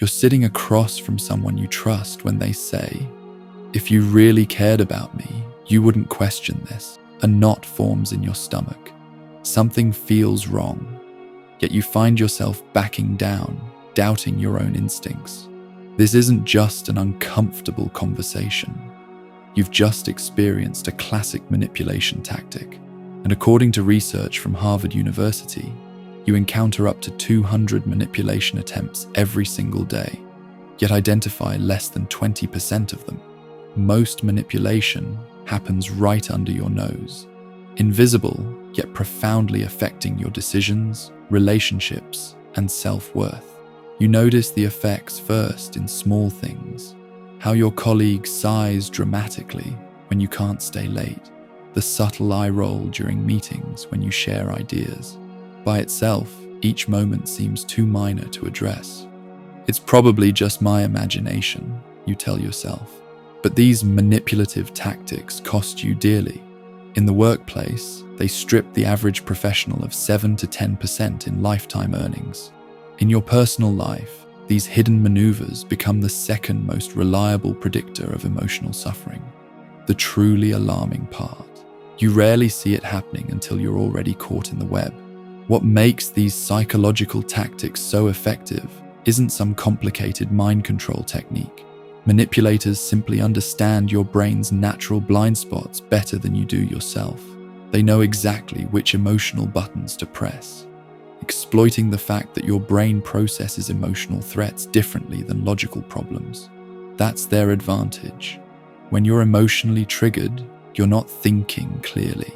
You're sitting across from someone you trust when they say, "If you really cared about me, you wouldn't question this." A knot forms in your stomach. Something feels wrong, yet you find yourself backing down, doubting your own instincts. This isn't just an uncomfortable conversation. You've just experienced a classic manipulation tactic. And according to research from Harvard University, you encounter up to 200 manipulation attempts every single day, yet identify less than 20% of them. Most manipulation happens right under your nose, invisible yet profoundly affecting your decisions, relationships, and self-worth. You notice the effects first in small things, how your colleague sighs dramatically when you can't stay late, the subtle eye roll during meetings when you share ideas. By itself, each moment seems too minor to address. It's probably just my imagination, you tell yourself. But these manipulative tactics cost you dearly. In the workplace, they strip the average professional of 7 to 10% in lifetime earnings. In your personal life, these hidden maneuvers become the second most reliable predictor of emotional suffering. The truly alarming part. You rarely see it happening until you're already caught in the web. What makes these psychological tactics so effective isn't some complicated mind control technique. Manipulators simply understand your brain's natural blind spots better than you do yourself. They know exactly which emotional buttons to press, exploiting the fact that your brain processes emotional threats differently than logical problems. That's their advantage. When you're emotionally triggered, you're not thinking clearly.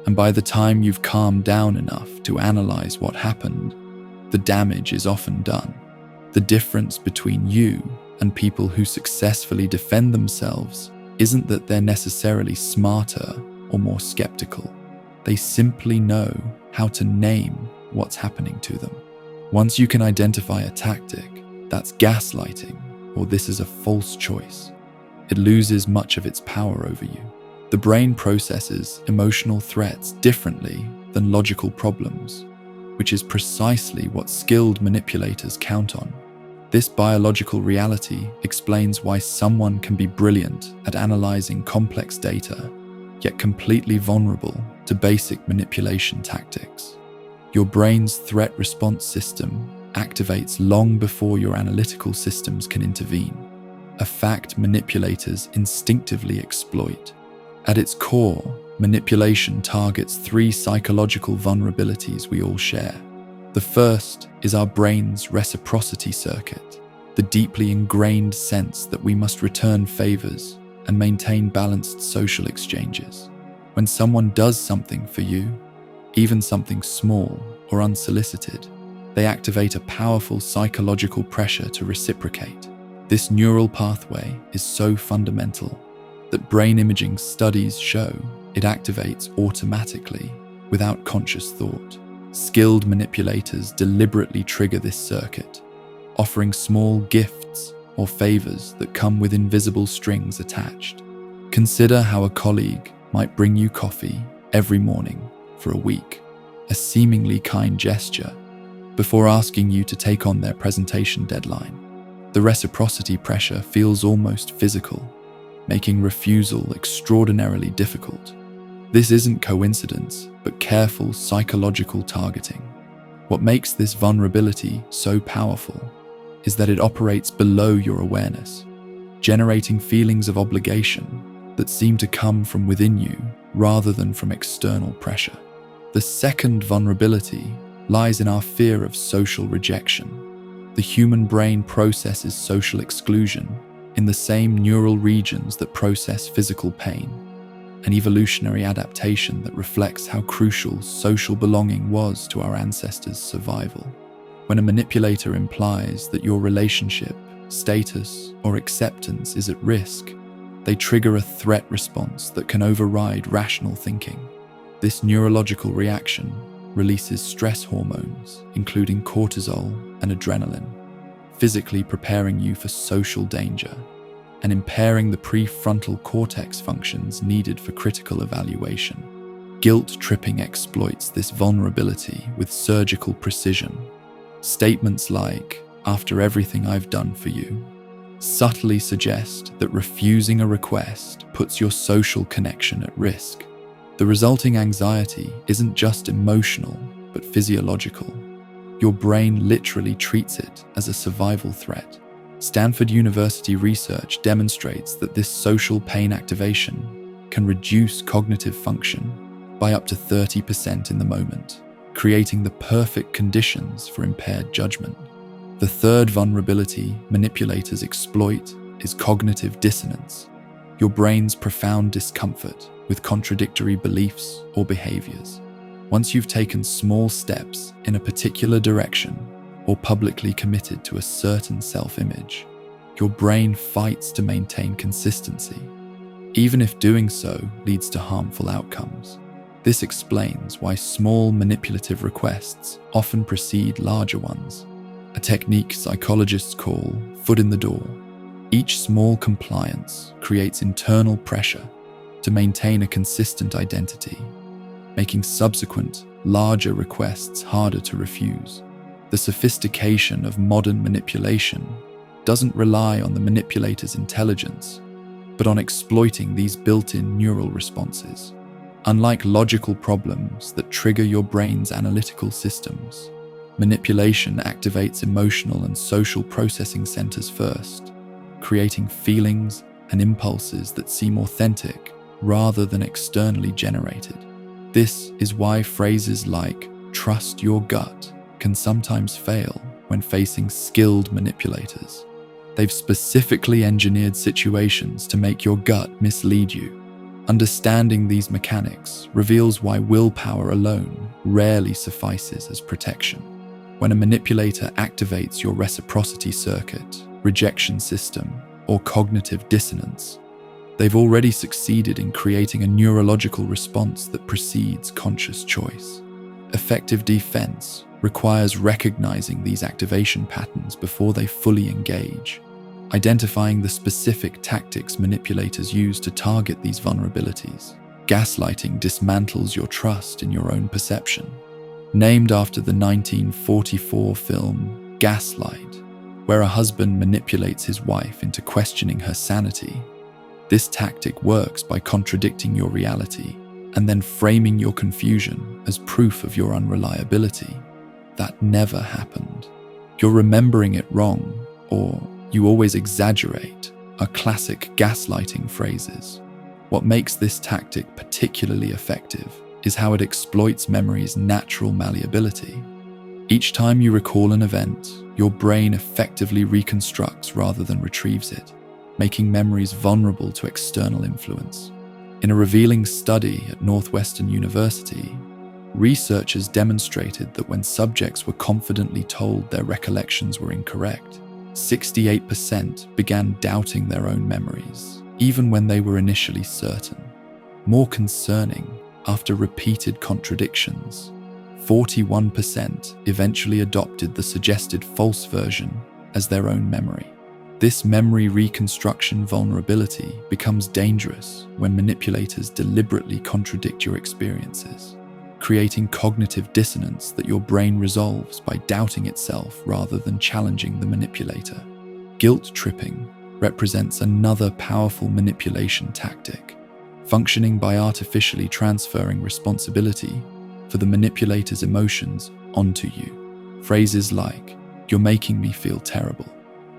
And by the time you've calmed down enough to analyze what happened, the damage is often done. The difference between you and people who successfully defend themselves isn't that they're necessarily smarter or more skeptical. They simply know how to name what's happening to them. Once you can identify a tactic, that's gaslighting, or this is a false choice, it loses much of its power over you. The brain processes emotional threats differently than logical problems, which is precisely what skilled manipulators count on. This biological reality explains why someone can be brilliant at analyzing complex data, yet completely vulnerable to basic manipulation tactics. Your brain's threat response system activates long before your analytical systems can intervene, a fact manipulators instinctively exploit. At its core, manipulation targets 3 psychological vulnerabilities we all share. The first is our brain's reciprocity circuit, the deeply ingrained sense that we must return favors and maintain balanced social exchanges. When someone does something for you, even something small or unsolicited, they activate a powerful psychological pressure to reciprocate. This neural pathway is so fundamental that brain imaging studies show it activates automatically without conscious thought. Skilled manipulators deliberately trigger this circuit, offering small gifts or favors that come with invisible strings attached. Consider how a colleague might bring you coffee every morning for a week, a seemingly kind gesture, before asking you to take on their presentation deadline. The reciprocity pressure feels almost physical, making refusal extraordinarily difficult. This isn't coincidence, but careful psychological targeting. What makes this vulnerability so powerful is that it operates below your awareness, generating feelings of obligation that seem to come from within you rather than from external pressure. The second vulnerability lies in our fear of social rejection. The human brain processes social exclusion in the same neural regions that process physical pain, an evolutionary adaptation that reflects how crucial social belonging was to our ancestors' survival. When a manipulator implies that your relationship, status, or acceptance is at risk, they trigger a threat response that can override rational thinking. This neurological reaction releases stress hormones, including cortisol and adrenaline, physically preparing you for social danger and impairing the prefrontal cortex functions needed for critical evaluation. Guilt tripping exploits this vulnerability with surgical precision. Statements like, after everything I've done for you, subtly suggest that refusing a request puts your social connection at risk. The resulting anxiety isn't just emotional, but physiological. Your brain literally treats it as a survival threat. Stanford University research demonstrates that this social pain activation can reduce cognitive function by up to 30% in the moment, creating the perfect conditions for impaired judgment. The third vulnerability manipulators exploit is cognitive dissonance, your brain's profound discomfort with contradictory beliefs or behaviors. Once you've taken small steps in a particular direction or publicly committed to a certain self-image, your brain fights to maintain consistency, even if doing so leads to harmful outcomes. This explains why small manipulative requests often precede larger ones, a technique psychologists call foot in the door. Each small compliance creates internal pressure to maintain a consistent identity, making subsequent, larger requests harder to refuse. The sophistication of modern manipulation doesn't rely on the manipulator's intelligence, but on exploiting these built-in neural responses. Unlike logical problems that trigger your brain's analytical systems, manipulation activates emotional and social processing centers first, creating feelings and impulses that seem authentic rather than externally generated. This is why phrases like "trust your gut" can sometimes fail when facing skilled manipulators. They've specifically engineered situations to make your gut mislead you. Understanding these mechanics reveals why willpower alone rarely suffices as protection. When a manipulator activates your reciprocity circuit, rejection system, or cognitive dissonance, they've already succeeded in creating a neurological response that precedes conscious choice. Effective defense requires recognizing these activation patterns before they fully engage, identifying the specific tactics manipulators use to target these vulnerabilities. Gaslighting dismantles your trust in your own perception. Named after the 1944 film Gaslight, where a husband manipulates his wife into questioning her sanity, this tactic works by contradicting your reality and then framing your confusion as proof of your unreliability. That never happened. You're remembering it wrong, or you always exaggerate, are classic gaslighting phrases. What makes this tactic particularly effective is how it exploits memory's natural malleability. Each time you recall an event, your brain effectively reconstructs rather than retrieves it, making memories vulnerable to external influence. In a revealing study at Northwestern University, researchers demonstrated that when subjects were confidently told their recollections were incorrect, 68% began doubting their own memories, even when they were initially certain. More concerning, after repeated contradictions, 41% eventually adopted the suggested false version as their own memory. This memory reconstruction vulnerability becomes dangerous when manipulators deliberately contradict your experiences, creating cognitive dissonance that your brain resolves by doubting itself rather than challenging the manipulator. Guilt tripping represents another powerful manipulation tactic, functioning by artificially transferring responsibility for the manipulator's emotions onto you. Phrases like, "You're making me feel terrible,"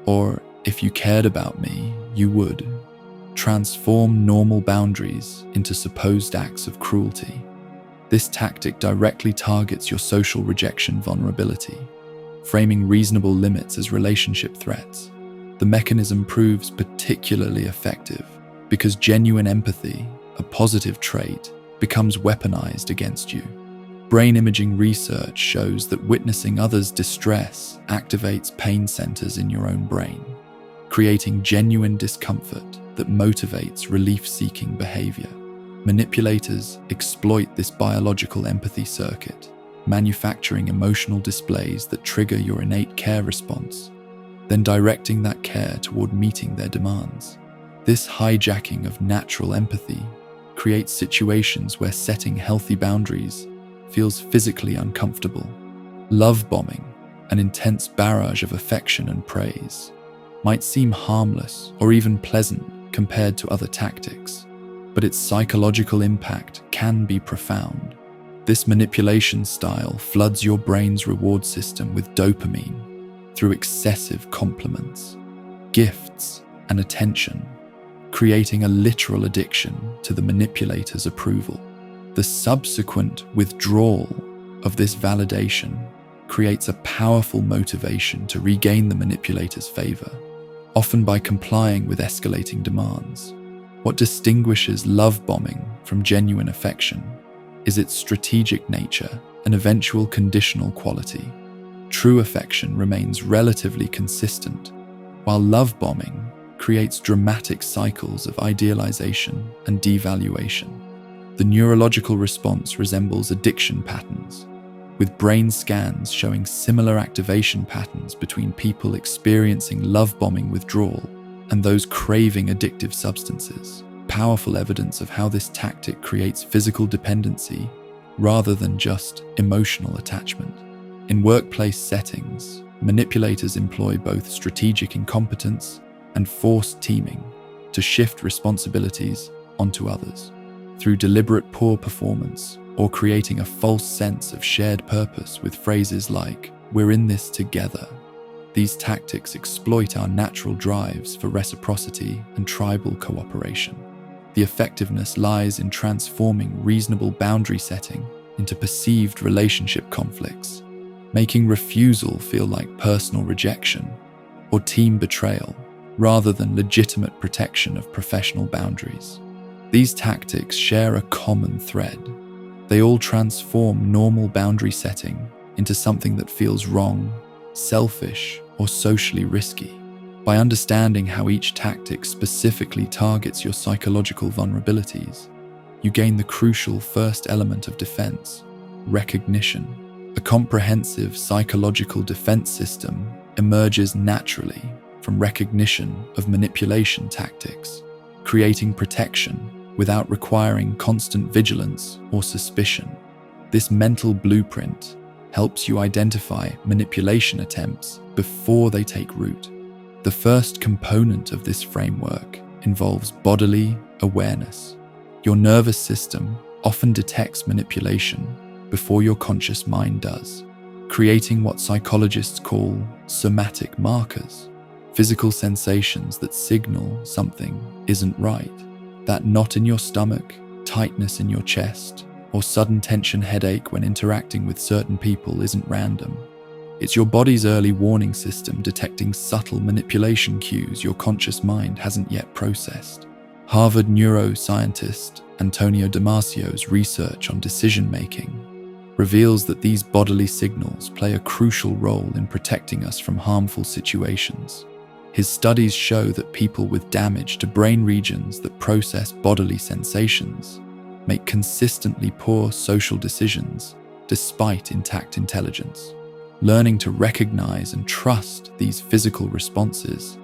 or "If you cared about me, you would," transform normal boundaries into supposed acts of cruelty. This tactic directly targets your social rejection vulnerability, framing reasonable limits as relationship threats. The mechanism proves particularly effective because genuine empathy, a positive trait, becomes weaponized against you. Brain imaging research shows that witnessing others' distress activates pain centers in your own brain, creating genuine discomfort that motivates relief-seeking behavior. Manipulators exploit this biological empathy circuit, manufacturing emotional displays that trigger your innate care response, then directing that care toward meeting their demands. This hijacking of natural empathy creates situations where setting healthy boundaries feels physically uncomfortable. Love bombing an intense barrage of affection and praise, might seem harmless or even pleasant compared to other tactics, but its psychological impact can be profound. This manipulation style floods your brain's reward system with dopamine through excessive compliments, gifts, and attention, creating a literal addiction to the manipulator's approval. The subsequent withdrawal of this validation creates a powerful motivation to regain the manipulator's favor, often by complying with escalating demands. What distinguishes love bombing from genuine affection is its strategic nature and eventual conditional quality. True affection remains relatively consistent, while love bombing creates dramatic cycles of idealization and devaluation. The neurological response resembles addiction patterns, with brain scans showing similar activation patterns between people experiencing love bombing withdrawal and those craving addictive substances. Powerful evidence of how this tactic creates physical dependency rather than just emotional attachment. In workplace settings, manipulators employ both strategic incompetence and forced teaming to shift responsibilities onto others. Through deliberate poor performance or creating a false sense of shared purpose with phrases like, "We're in this together." These tactics exploit our natural drives for reciprocity and tribal cooperation. The effectiveness lies in transforming reasonable boundary setting into perceived relationship conflicts, making refusal feel like personal rejection or team betrayal rather than legitimate protection of professional boundaries. These tactics share a common thread. They all transform normal boundary setting into something that feels wrong, selfish, or socially risky. By understanding how each tactic specifically targets your psychological vulnerabilities, you gain the crucial first element of defense: recognition. A comprehensive psychological defense system emerges naturally from recognition of manipulation tactics, creating protection without requiring constant vigilance or suspicion. This mental blueprint helps you identify manipulation attempts before they take root. The first component of this framework involves bodily awareness. Your nervous system often detects manipulation before your conscious mind does, creating what psychologists call somatic markers, physical sensations that signal something isn't right. That knot in your stomach, tightness in your chest, or sudden tension headache when interacting with certain people isn't random. It's your body's early warning system detecting subtle manipulation cues your conscious mind hasn't yet processed. Harvard neuroscientist Antonio Damasio's research on decision-making reveals that these bodily signals play a crucial role in protecting us from harmful situations. His studies show that people with damage to brain regions that process bodily sensations make consistently poor social decisions despite intact intelligence. Learning to recognize and trust these physical responses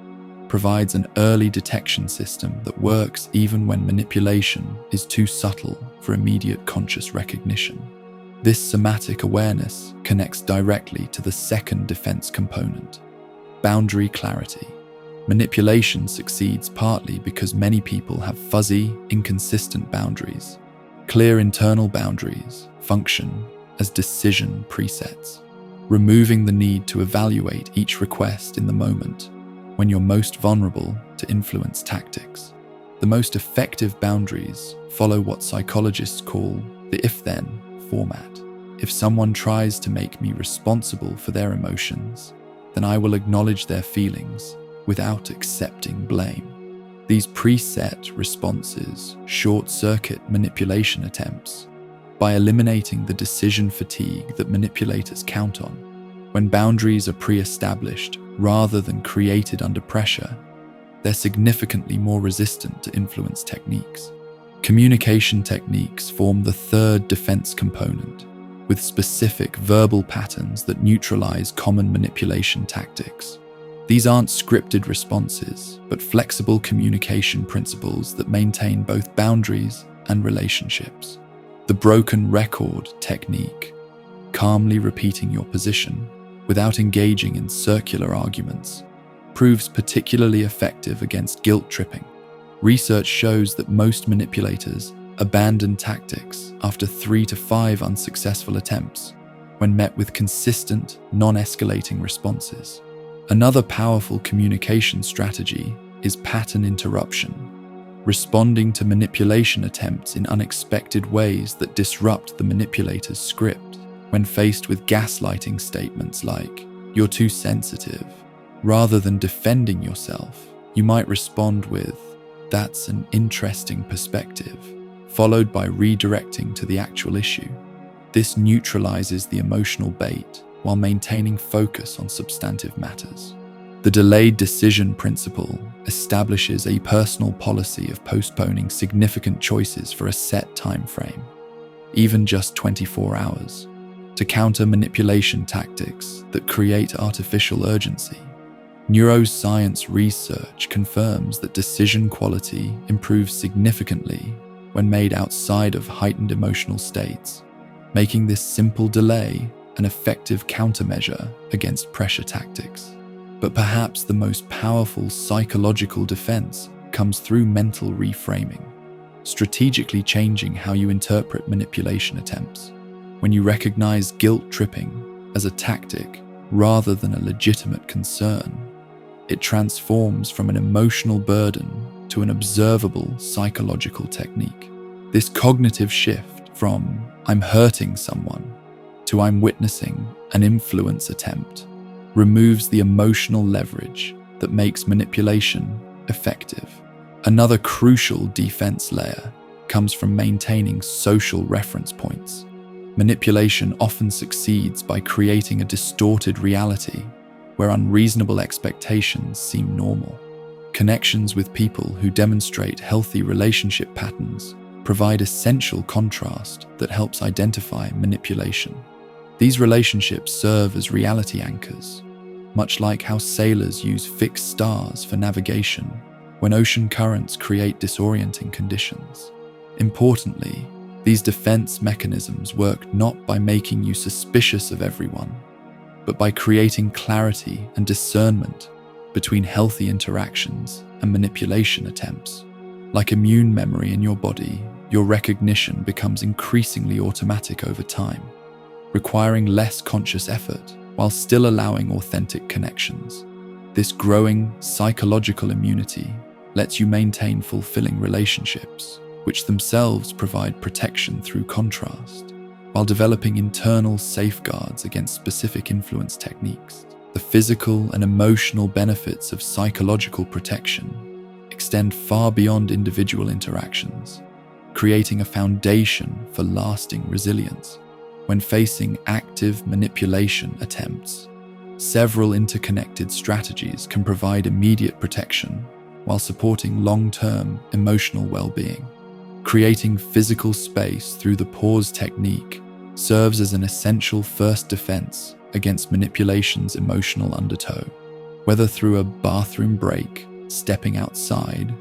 provides an early detection system that works even when manipulation is too subtle for immediate conscious recognition. This somatic awareness connects directly to the second defense component: boundary clarity. Manipulation succeeds partly because many people have fuzzy, inconsistent boundaries. Clear internal boundaries function as decision presets, removing the need to evaluate each request in the moment when you're most vulnerable to influence tactics. The most effective boundaries follow what psychologists call the if-then format. If someone tries to make me responsible for their emotions, then I will acknowledge their feelings without accepting blame. These preset responses short-circuit manipulation attempts by eliminating the decision fatigue that manipulators count on. When boundaries are pre-established rather than created under pressure, they're significantly more resistant to influence techniques. Communication techniques form the third defense component, with specific verbal patterns that neutralize common manipulation tactics. These aren't scripted responses, but flexible communication principles that maintain both boundaries and relationships. The broken record technique, calmly repeating your position without engaging in circular arguments, proves particularly effective against guilt tripping. Research shows that most manipulators abandon tactics after 3 to 5 unsuccessful attempts when met with consistent, non-escalating responses. Another powerful communication strategy is pattern interruption, responding to manipulation attempts in unexpected ways that disrupt the manipulator's script. When faced with gaslighting statements like, "You're too sensitive," rather than defending yourself, you might respond with, "That's an interesting perspective," followed by redirecting to the actual issue. This neutralizes the emotional bait while maintaining focus on substantive matters. The delayed decision principle establishes a personal policy of postponing significant choices for a set time frame, even just 24 hours, to counter manipulation tactics that create artificial urgency. Neuroscience research confirms that decision quality improves significantly when made outside of heightened emotional states, making this simple delay an effective countermeasure against pressure tactics. But perhaps the most powerful psychological defense comes through mental reframing, strategically changing how you interpret manipulation attempts. When you recognize guilt tripping as a tactic rather than a legitimate concern, it transforms from an emotional burden to an observable psychological technique. This cognitive shift from "I'm hurting someone" to "I'm witnessing an influence attempt" removes the emotional leverage that makes manipulation effective. Another crucial defense layer comes from maintaining social reference points. Manipulation often succeeds by creating a distorted reality where unreasonable expectations seem normal. Connections with people who demonstrate healthy relationship patterns provide essential contrast that helps identify manipulation. These relationships serve as reality anchors, much like how sailors use fixed stars for navigation when ocean currents create disorienting conditions. Importantly, these defense mechanisms work not by making you suspicious of everyone, but by creating clarity and discernment between healthy interactions and manipulation attempts. Like immune memory in your body, your recognition becomes increasingly automatic over time, requiring less conscious effort while still allowing authentic connections. This growing psychological immunity lets you maintain fulfilling relationships, which themselves provide protection through contrast, while developing internal safeguards against specific influence techniques. The physical and emotional benefits of psychological protection extend far beyond individual interactions, creating a foundation for lasting resilience. When facing active manipulation attempts, several interconnected strategies can provide immediate protection while supporting long-term emotional well-being. Creating physical space through the pause technique serves as an essential first defense against manipulation's emotional undertow. Whether through a bathroom break, stepping outside,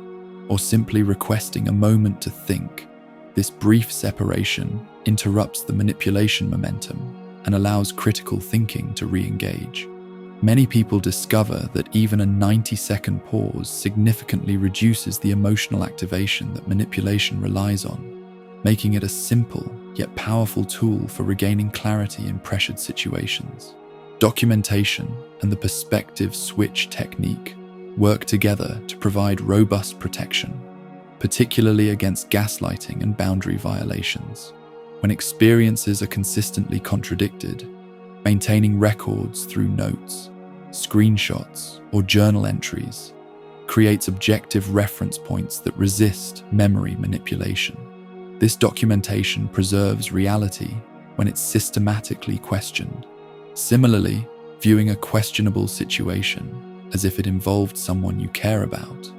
or simply requesting a moment to think, this brief separation interrupts the manipulation momentum and allows critical thinking to re-engage. Many people discover that even a 90-second pause significantly reduces the emotional activation that manipulation relies on, making it a simple yet powerful tool for regaining clarity in pressured situations. Documentation and the perspective switch technique work together to provide robust protection, particularly against gaslighting and boundary violations. When experiences are consistently contradicted, maintaining records through notes, screenshots, or journal entries creates objective reference points that resist memory manipulation. This documentation preserves reality when it's systematically questioned. Similarly, viewing a questionable situation as if it involved someone you care about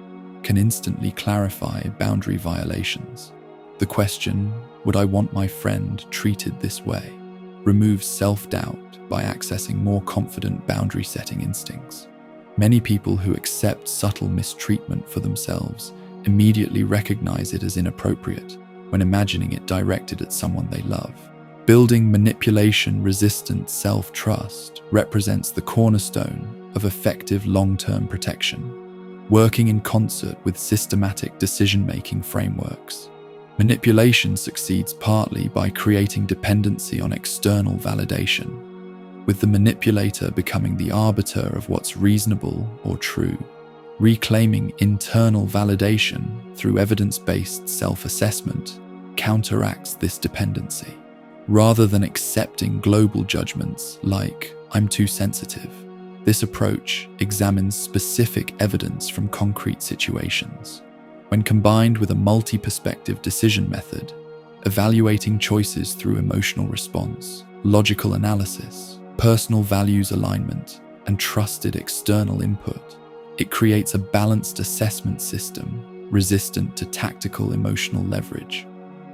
can instantly clarify boundary violations. The question, "Would I want my friend treated this way?" removes self-doubt by accessing more confident boundary-setting instincts. Many people who accept subtle mistreatment for themselves immediately recognize it as inappropriate when imagining it directed at someone they love. Building manipulation-resistant self-trust represents the cornerstone of effective long-term protection, working in concert with systematic decision-making frameworks. Manipulation succeeds partly by creating dependency on external validation, with the manipulator becoming the arbiter of what's reasonable or true. Reclaiming internal validation through evidence-based self-assessment counteracts this dependency. Rather than accepting global judgments like, "I'm too sensitive," this approach examines specific evidence from concrete situations. When combined with a multi-perspective decision method, evaluating choices through emotional response, logical analysis, personal values alignment, and trusted external input, it creates a balanced assessment system resistant to tactical emotional leverage.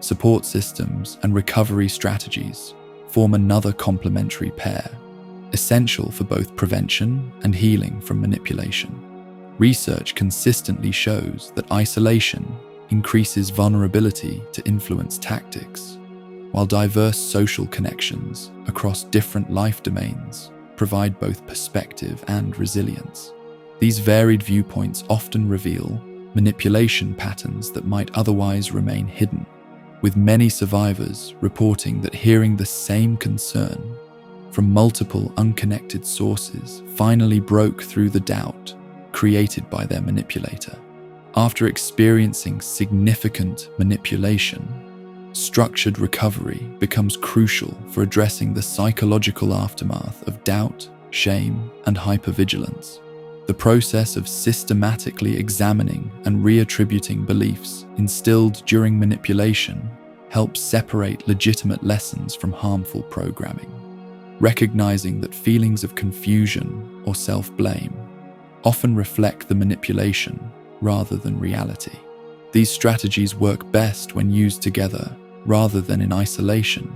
Support systems and recovery strategies form another complementary pair, essential for both prevention and healing from manipulation. Research consistently shows that isolation increases vulnerability to influence tactics, while diverse social connections across different life domains provide both perspective and resilience. These varied viewpoints often reveal manipulation patterns that might otherwise remain hidden, with many survivors reporting that hearing the same concern from multiple unconnected sources finally broke through the doubt created by their manipulator. After experiencing significant manipulation, structured recovery becomes crucial for addressing the psychological aftermath of doubt, shame, and hypervigilance. The process of systematically examining and reattributing beliefs instilled during manipulation helps separate legitimate lessons from harmful programming, recognizing that feelings of confusion or self-blame often reflect the manipulation rather than reality. These strategies work best when used together rather than in isolation.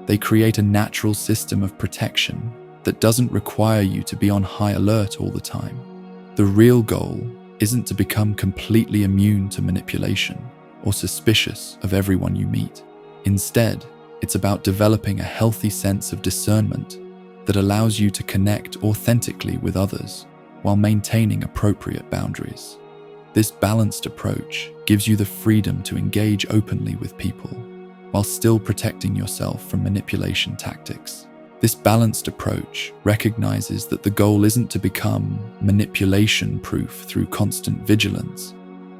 They create a natural system of protection that doesn't require you to be on high alert all the time. The real goal isn't to become completely immune to manipulation or suspicious of everyone you meet. Instead, it's about developing a healthy sense of discernment that allows you to connect authentically with others while maintaining appropriate boundaries. This balanced approach gives you the freedom to engage openly with people while still protecting yourself from manipulation tactics. This balanced approach recognizes that the goal isn't to become manipulation-proof through constant vigilance,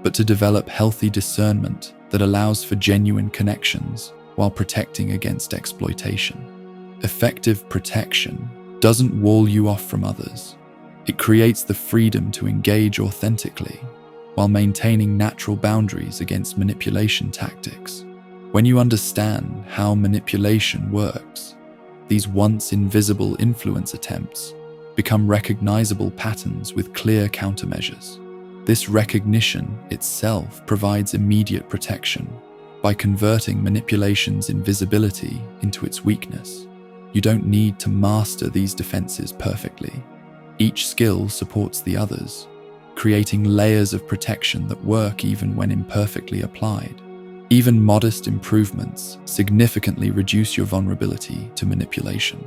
but to develop healthy discernment that allows for genuine connections while protecting against exploitation. Effective protection doesn't wall you off from others. It creates the freedom to engage authentically while maintaining natural boundaries against manipulation tactics. When you understand how manipulation works, these once invisible influence attempts become recognizable patterns with clear countermeasures. This recognition itself provides immediate protection by converting manipulation's invisibility into its weakness. You don't need to master these defenses perfectly. Each skill supports the others, creating layers of protection that work even when imperfectly applied. Even modest improvements significantly reduce your vulnerability to manipulation.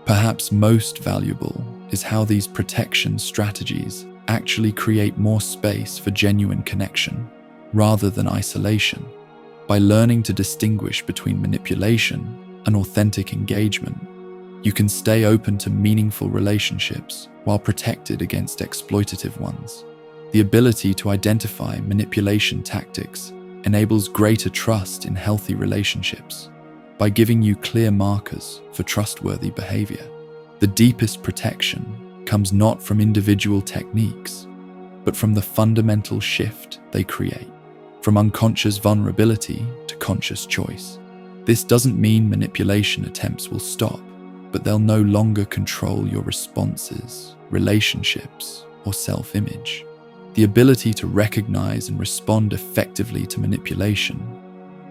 Perhaps most valuable is how these protection strategies actually create more space for genuine connection rather than isolation. By learning to distinguish between manipulation and authentic engagement, you can stay open to meaningful relationships while protected against exploitative ones. The ability to identify manipulation tactics enables greater trust in healthy relationships by giving you clear markers for trustworthy behavior. The deepest protection comes not from individual techniques, but from the fundamental shift they create, from unconscious vulnerability to conscious choice. This doesn't mean manipulation attempts will stop, but they'll no longer control your responses, relationships, or self-image. The ability to recognize and respond effectively to manipulation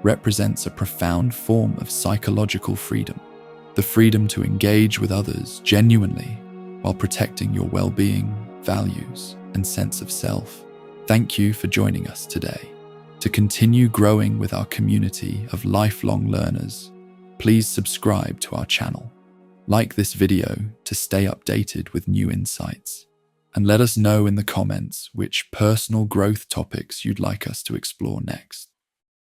represents a profound form of psychological freedom, the freedom to engage with others genuinely while protecting your well-being, values, and sense of self. Thank you for joining us today. To continue growing with our community of lifelong learners, Please subscribe to our channel, like this video to stay updated with new insights, and let us know in the comments which personal growth topics you'd like us to explore next.